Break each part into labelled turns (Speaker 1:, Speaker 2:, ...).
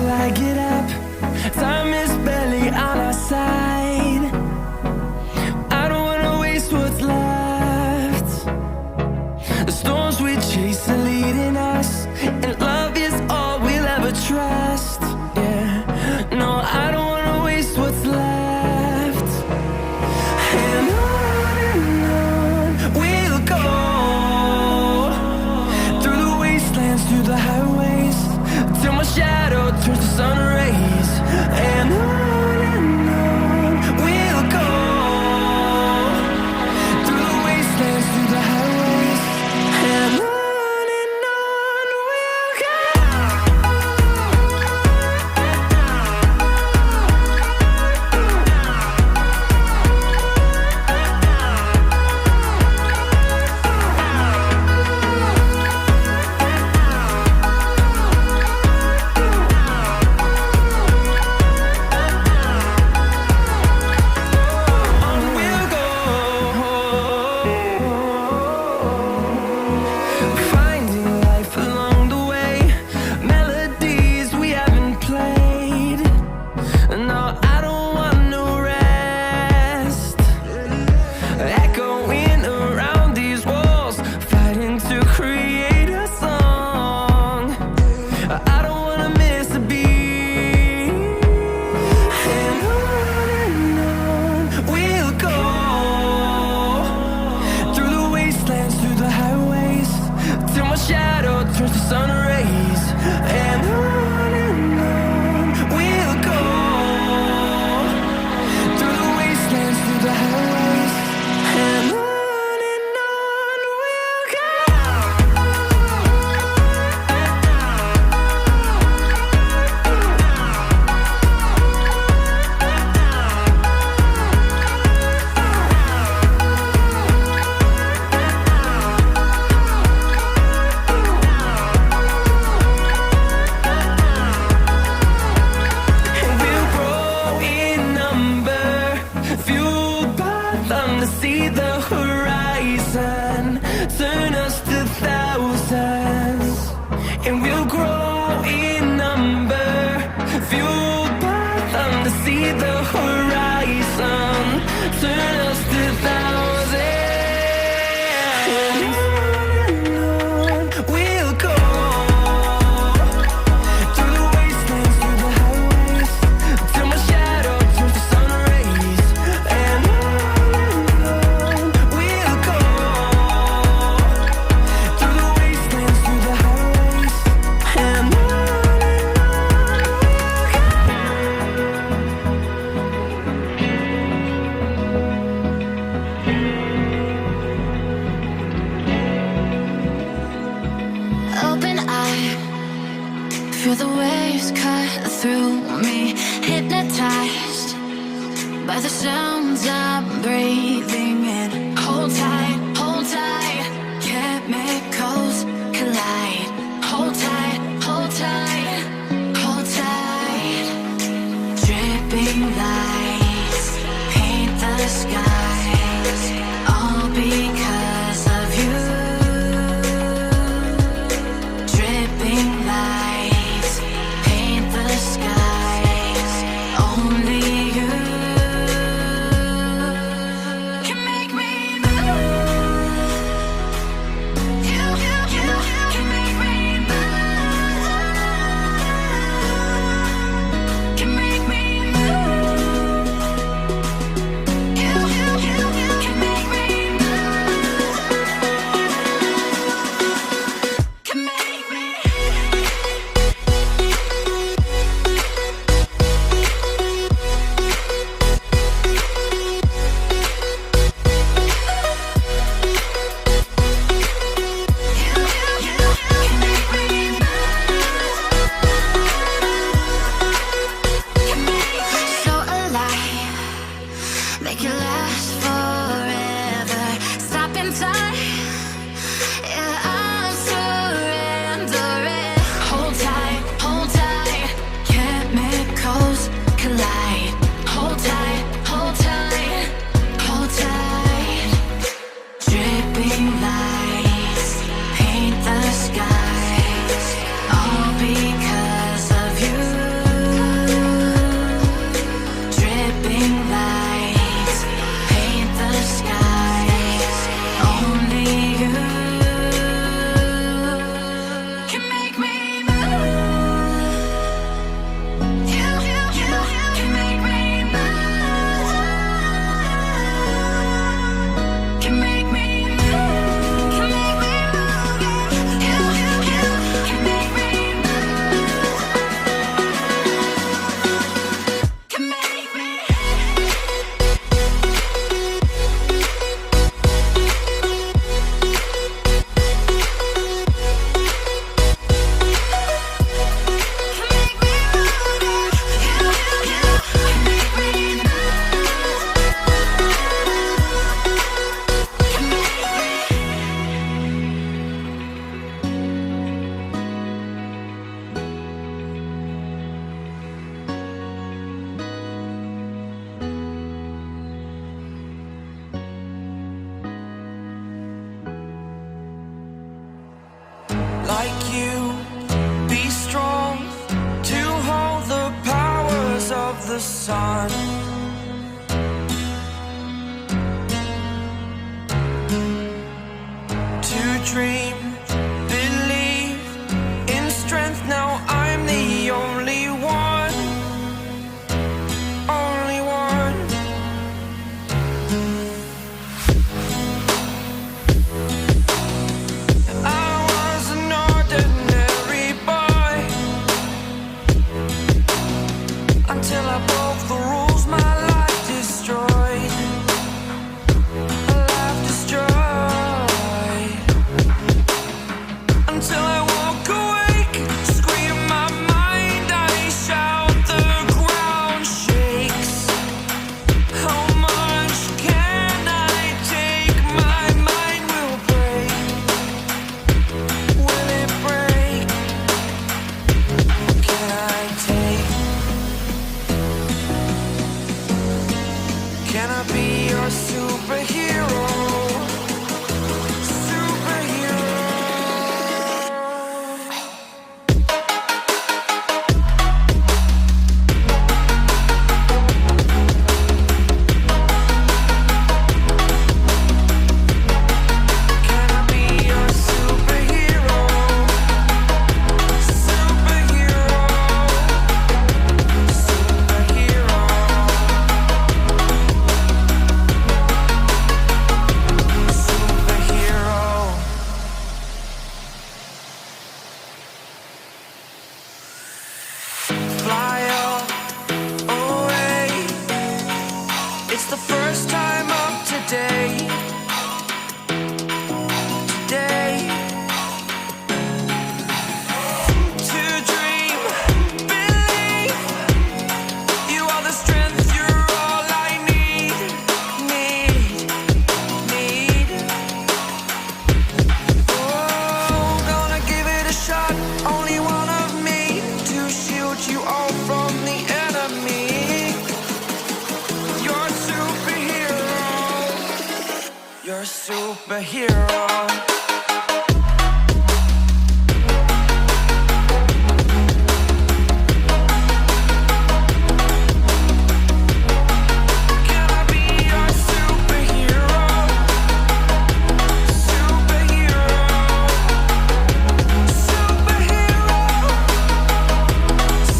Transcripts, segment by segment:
Speaker 1: I get up. Time is barely on our side. I don't wanna waste what's left. The storms we chase are leading us, and love is all we'll ever trust. Yeah, no, I don't wanna waste what's left. And on we'll go, through the wastelands, through the highways, till my shadow turns to sun rays. And on we'll go, through the wastelands, through the highways, and on we'll go. Finding life along the way, melodies we haven't played. No, I don't want no rest. Echoing around these walls, fighting to create a song. I don't wanna miss a beat. And on we'll go, through the wastelands, through the highways, till my shadow turns to sun rays. And on we'll go, through the wastelands, through the highways, and on we'll go. And we'll grow in number, fueled by them to see the horizon, turn us to thousands. And we'll grow in number, fueled by them to see the horizon, turn us to thousands. And on we'll go, through the wastelands, through the highways, till my shadow turns to sun rays. And on we'll go, through the wastelands, through the highways, and on we'll go.
Speaker 2: Open eye, feel the waves cut through me, hypnotized by the sounds I'm breathing in. Hold tight, chemicals collide. Hold tight, hold tight, hold tight. Dripping lights paint the skies, all because of you. Dripping lights paint the skies, only you can make me move. You can make me move. Can make me move.
Speaker 1: the sun. To dream, believe in strength. Now I'm the only one, only one. I was an ordinary boy until I broke the rules. My life destroyed, a life destroyed. Until I woke awake, scream my mind, I shout, the ground shakes. How much can I take? My mind will break. Will it break? Can I take? Can I be your superhero? Fly away. It's the first time of today. Today. To dream, believe. You are the strength, you're all I need. Oh, gonna give it a shot. Only one of me to shield you all from the enemy. You're a superhero. You're a superhero. Can I be your superhero? Superhero. Superhero.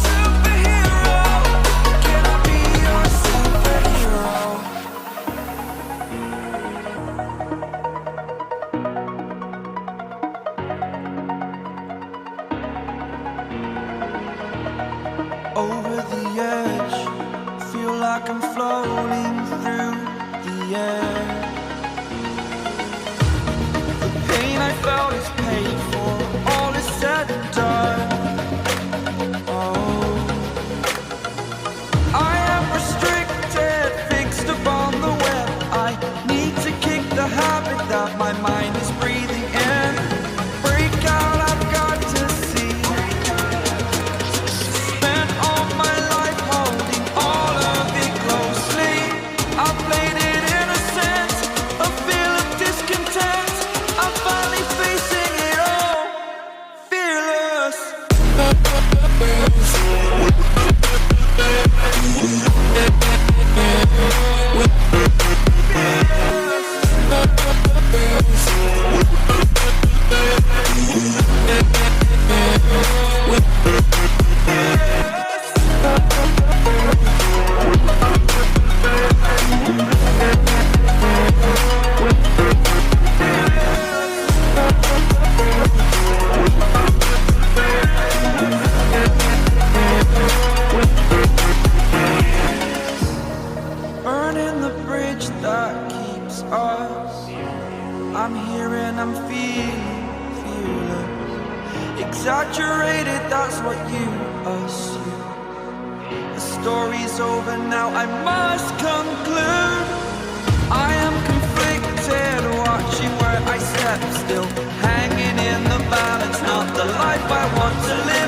Speaker 1: Superhero. Can I be your superhero? Over the edge, feel like I'm floating through the air. The pain I felt is paid for, all is said and done. Oh, I am restricted, fixed upon the web. I need to kick the habit that my mind is breathing in. Break out, I've got to see. Spent all my life holding all of it closely. I played it innocent, a feel of discontent. I'm finally facing it all, fearless. Burning the bridge that keeps us. I'm here and I'm feeling fearless. Exaggerated, that's what you assume. The story's over now, I must conclude. I am conflicted, watching where I step still, hanging in the balance, not the life I want to live.